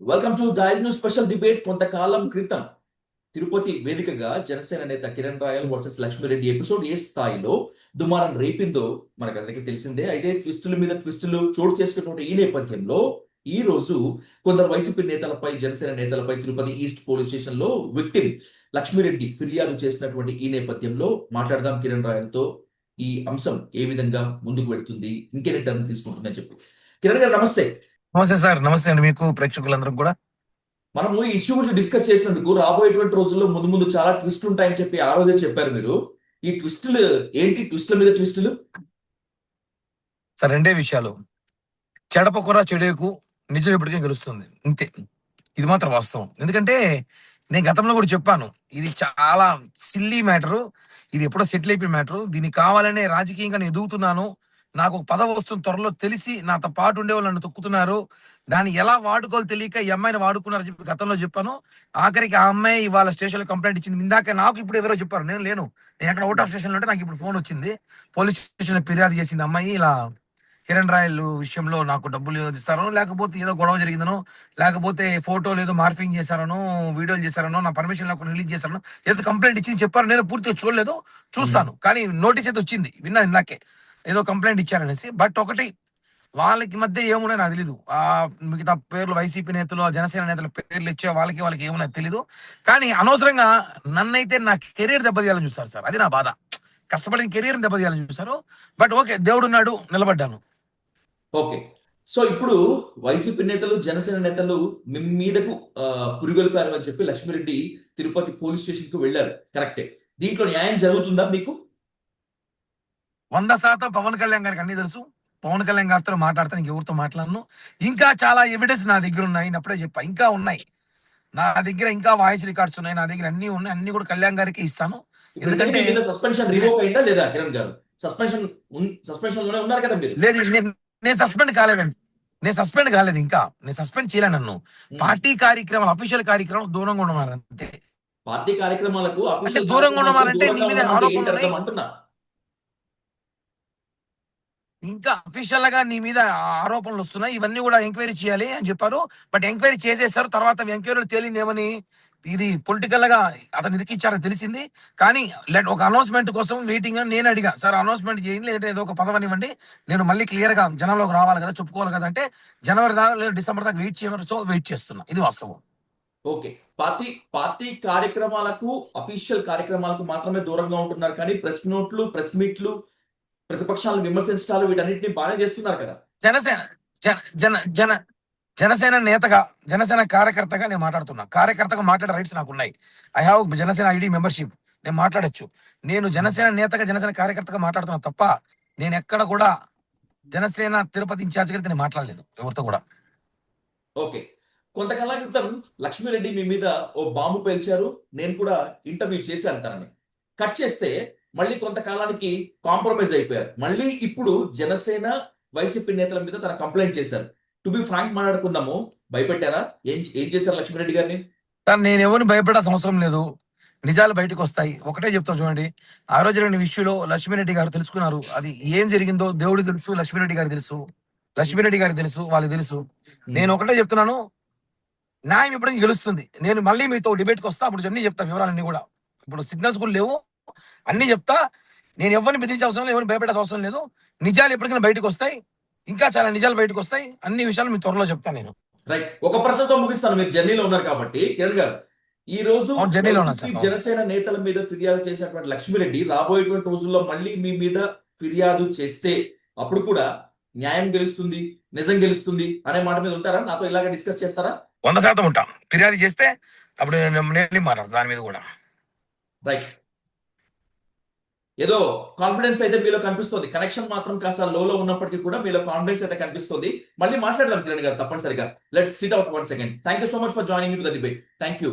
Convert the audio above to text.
Welcome to dial news special debate. కొంతకాలం క్రితం తిరుపతి వేదికగా జనసేన నేత కిరణ్ రాయల్ వర్సెస్ లక్ష్మీరెడ్డి ఎపిసోడ్ ఏ స్థాయిలో దుమారం రేపిందో మనకందరికీ తెలిసిందే. అయితే ట్విస్టుల మీద ట్విస్టులు చోటు చేసుకున్నటువంటి ఈ నేపథ్యంలో ఈ రోజు కొందరు వైసీపీ నేతలపై, జనసేన నేతలపై తిరుపతి ఈస్ట్ పోలీస్ స్టేషన్ లో విక్టిమ్ లక్ష్మీరెడ్డి ఫిర్యాదు చేసినటువంటి ఈ నేపథ్యంలో మాట్లాడదాం కిరణ్ రాయల్ తో. ఈ అంశం ఏ విధంగా ముందుకు వెళ్తుంది, ఇంకెన్ని టర్న్ తీసుకుంటుందని చెప్పి. కిరణ్ గారు నమస్తే. నమస్తే సార్. నమస్తే అండి మీకు, ప్రేక్షకులందరూ కూడా. మనము ఈ ఇష్యూ గురించి డిస్కస్ చేసినందుకు రాబోయేటువంటి రోజుల్లో ముందు ముందు చాలా ట్విస్టులు ఉంటాయని చెప్పి ఆ రోజే చెప్పారు మీరు. ఈ ట్విస్టులు ఏంటి? ట్విస్టుల మీద ట్విస్టులు సార్ రెండే విషయాలు. చెడపకుర చెడేకు నిజం ఎప్పటికే గెలుస్తుంది, ఇంతే. ఇది మాత్రం వాస్తవం. ఎందుకంటే నేను గతంలో కూడా చెప్పాను, ఇది చాలా సిల్లీ మ్యాటరు. ఇది ఎప్పుడో సెటిల్ అయిపోయిన మ్యాటరు. దీనికి కావాలనే రాజకీయంగా నేను ఎదుగుతున్నాను, నాకు ఒక పదవి వస్తుంది త్వరలో తెలిసి నాతో పాటు ఉండేవాళ్ళు నన్ను తొక్కుతున్నారు, దాన్ని ఎలా వాడుకోవాలో తెలియక ఈ అమ్మాయిని వాడుకున్నారని చెప్పి గతంలో చెప్పాను. ఆఖరికి ఆ అమ్మాయి ఇవాళ స్టేషన్ లో కంప్లైంట్ ఇచ్చింది. ఇందాక నాకు ఇప్పుడు ఎవరో చెప్పారు, నేను లేను, నేను అక్కడ అవుట్ ఆఫ్ స్టేషన్ లో ఉంటే నాకు ఇప్పుడు ఫోన్ వచ్చింది. పోలీస్ స్టేషన్ లో ఫిర్యాదు చేసింది అమ్మాయి, ఇలా కిరణ్ రాయల్ విషయంలో నాకు డబ్బులు ఇస్తారనో, లేకపోతే ఏదో గొడవ జరిగిందనో, లేకపోతే ఫోటోలు ఏదో మార్ఫింగ్ చేశారనో, వీడియోలు చేశారనో, నా పర్మిషన్ లేకుండా రిలీజ్ చేశారనో ఏదో కంప్లైంట్ ఇచ్చింది చెప్పారు. నేను పూర్తిగా చూడలేదు, చూస్తాను. కానీ నోటీస్ అయితే వచ్చింది, విన్నా ఇందాకే ఏదో కంప్లైంట్ ఇచ్చారనేసి. బట్ ఒకటి, వాళ్ళకి మధ్య ఏమున్నాయి నాకు తెలీదు. ఆ మిగతా పేర్లు వైసీపీ నేతలు, జనసేన నేతల పేర్లు ఇచ్చే వాళ్ళకి ఏమున్నాయి తెలీదు. కానీ అనవసరంగా నన్నైతే నా కెరీర్ దెబ్బతీయాలని చూస్తారు సార్. అది నా బాధ. కష్టపడిన కెరీర్ దెబ్బతీయాలని చూస్తారు. బట్ ఓకే, దేవుడున్నాడు, నిలబడ్డాను. ఓకే. సో ఇప్పుడు వైసీపీ నేతలు, జనసేన నేతలు మీ మీదకు పురిగొల్పారు అని చెప్పి లక్ష్మీరెడ్డి తిరుపతి పోలీస్ స్టేషన్ కు వెళ్ళారు. కరెక్టే. దీంట్లో న్యాయం జరుగుతుందా మీకు? 100% పవన్ కళ్యాణ్ గారికి అన్ని తెలుసు. పవన్ కళ్యాణ్ గారితో మాట్లాడితే నీకు ఎవరితో మాట్లాడను. ఇంకా చాలా ఎవిడెన్స్ నా దగ్గర ఉన్నాయి, నేను అప్పుడే చెప్పా. ఇంకా ఉన్నాయి నా దగ్గర, ఇంకా వాయిస్ రికార్డ్స్ ఉన్నాయి నా దగ్గర, అన్ని ఉన్నాయి. అన్ని కూడా కళ్యాణ్ గారికి ఇస్తాను. ఎందుకంటే సస్పెన్షన్ రివోక్ అయిందా లేదా కిరణ్ గారు? సస్పెన్షన్ లోనే ఉన్నారు కదా మీరు? లేదు, నేను సస్పెండ్ కాలేదండి. నేను సస్పెండ్ కాలేదు, ఇంకా నేను సస్పెండ్ చేయలే. నన్ను పార్టీ కార్యక్రమాలు, అఫీషియల్ కార్యక్రమం దూరంగా ఉండమన్నారు అంతే. పార్టీ కార్యక్రమాలకు అంటే దూరంగా ఉండమన్నారంటే నీ మీద ఆరోపణలు అంటున్నా. ఇంకా అఫీషియల్ గా నీ మీద ఆరోపణలు వస్తున్నాయి, ఇవన్నీ కూడా ఎంక్వైరీ చేయాలి అని చెప్పారు. బట్ ఎంక్వైరీ చేసేసారు. తర్వాత ఎంక్వైరీలో తేలింది ఏమని, ఇది పొలిటికల్ గా అతను ఇరికిచ్చారని తెలిసింది. కానీ ఒక అనౌన్స్మెంట్ కోసం వెయిటింగ్ అని నేను అడిగా, సార్ అనౌన్స్మెంట్ చేయండి, లేదంటే ఏదో ఒక పదవి ఇవ్వండి, నేను మళ్ళీ క్లియర్ గా జనంలోకి రావాలి కదా, చెప్పుకోవాలి కదా అంటే జనవరి దాకా లేదా డిసెంబర్ దాకా వెయిట్ చేయమని. సో వెయిట్ చేస్తున్నా, ఇది వాస్తవం. ఓకే. పార్టీ కార్యక్రమాలకు, అఫీషియల్ కార్యక్రమాలకు మాత్రమే దూరంగా ఉంటున్నారు, కానీ ప్రెస్ నోట్లు, ప్రెస్ మీట్లు, ప్రతిపక్షాలను విమర్శించాలి, వీటన్నిటిని బాగా చేస్తున్నారు కదా. జనసేన నేతగా, జనసేన కార్యకర్తగా నేను మాట్లాడుతున్నా. కార్యకర్తగా మాట్లాడే రైట్స్ నాకు ఉన్నాయి. I have Janasena ID membership, నేను మాట్లాడచ్చు. నేను జనసేన నేతగా, జనసేన కార్యకర్తగా మాట్లాడుతున్నా తప్ప నేను ఎక్కడ కూడా జనసేన తిరుపతి ఇన్ఛార్జ్ గారితో నేను మాట్లాడలేదు ఎవరితో కూడా. ఓకే. కొంతకాలం క్రితం లక్ష్మీరెడ్డి మీ మీద ఓ బాంబు పేల్చారు, నేను కూడా ఇంటర్వ్యూ చేశాను తనని. కట్ చేస్తే మళ్ళీ కొంతకాలానికి కాంప్రమైజ్ అయిపోయారు. మళ్ళీ ఇప్పుడు జనసేన, వైసీపీ నేతల మీద తన కంప్లైంట్ చేశారు. టు బి ఫ్రాంక్ మాట్లాడుకుందాము, భయపెట్టారా? ఏం చేశారు లక్ష్మీరెడ్డి గారిని? నేను ఎవరిని భయపడాల్సిన అవసరం లేదు. నిజాలు బయటకు వస్తాయి. ఒకటే చెప్తాను చూడండి, ఆ రోజు జరిగిన విషయంలో లక్ష్మీరెడ్డి గారు తెలుసుకున్నారు. అది ఏం జరిగిందో దేవుడికి తెలుసు, లక్ష్మీరెడ్డి గారికి తెలుసు, లక్ష్మీరెడ్డి గారికి తెలుసు, వాళ్ళకి తెలుసు. నేను ఒకటే చెప్తున్నాను, న్యాయం ఇప్పటికీ గెలుస్తుంది. నేను మళ్ళీ మీతో డిబేట్కి వస్తా, అప్పుడు అన్ని చెప్తా, వివరాలన్నీ కూడా. ఇప్పుడు సిగ్నల్స్ కూడా లేవు, అన్ని చెప్తా. నేను ఎవరిని బెదిరించే అవసరం లేదు, ఎవరిని భయపెట్టాల్సిన అవసరం లేదు. నిజాలు ఎప్పటికైనా బయటకు వస్తాయి, ఇంకా చాలా నిజాలు బయటకు వస్తాయి. అన్ని విషయాలు మీ త్వరలో చెప్తాను నేను. రైట్. ఒక ప్రశ్నతో ముగిస్తాను, మీరు జర్నీలో ఉన్నారు కాబట్టి. కిరణ్ గారు, ఈ రోజు జనసేన నేతల మీద ఫిర్యాదు చేసినటువంటి లక్ష్మీరెడ్డి రాబోయేటువంటి రోజుల్లో మళ్ళీ మీ మీద ఫిర్యాదు చేస్తే అప్పుడు కూడా న్యాయం గెలుస్తుంది, నిజం గెలుస్తుంది అనే మాట మీద ఉంటారా? నాతో ఇలాగ డిస్కస్ చేస్తారా? 100% ఉంటాం. ఫిర్యాదు చేస్తే అప్పుడు నేను మాట్లాడతాను దాని మీద కూడా. రైట్. ఏదో కాన్ఫిడెన్స్ అయితే మీలో కనిపిస్తుంది. కనెక్షన్ మాత్రం కాస్త లోలో ఉన్నప్పటికీ కూడా మీలో కాన్ఫిడెన్స్ అయితే కనిపిస్తుంది. మళ్ళీ మాట్లాడదాం కిరణ్ గారు, తప్పనిసరిగా. Let's SIT out 1 second. Thank you so much for joining in to the debate. Thank you.